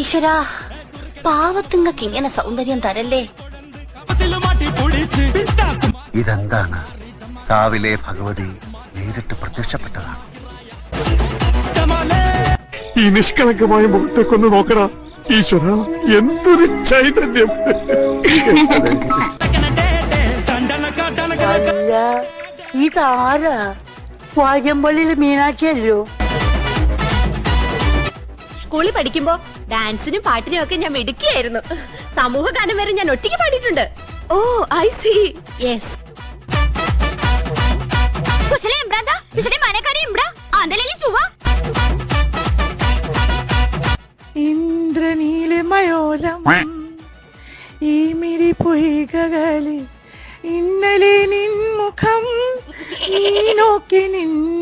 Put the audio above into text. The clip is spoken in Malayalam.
ഈശ്വരാ, പാവത്തുങ്ങൾക്ക് ഇങ്ങനെ സൗന്ദര്യം തരല്ലേ. ഇതെന്താണ്? രാവിലെ ഭഗവതി നേരിട്ട് പ്രത്യക്ഷപ്പെട്ടതാണ്. ഈ നിഷ്കളങ്കമായ മുഖത്തേക്കൊന്ന് നോക്കടാ ഈശ്വര, എന്തൊരു ചൈതന്യം. അല്ല, ഇതാരാ? വാര്യമ്പള്ളിയിലെ മീനാക്ഷിയല്ലോ. സ്കൂളിൽ പഠിക്കുമ്പോ ഡാൻസിനും പാട്ടിനും ഒക്കെ ഞാൻ മിടുക്കിയായിരുന്നു. സമൂഹ ഗാനം വരെ ഞാൻ ഒറ്റയ്ക്ക് പാടിയിട്ടുണ്ട്. ഓ ഐ സി. യെസ്. ഇന്ദ്രനീലമയോലം ഈ മിരി പൊയ്കകളിൽ ഇന്നലെ നിൻമുഖം നീ നോക്കി നിന്നു.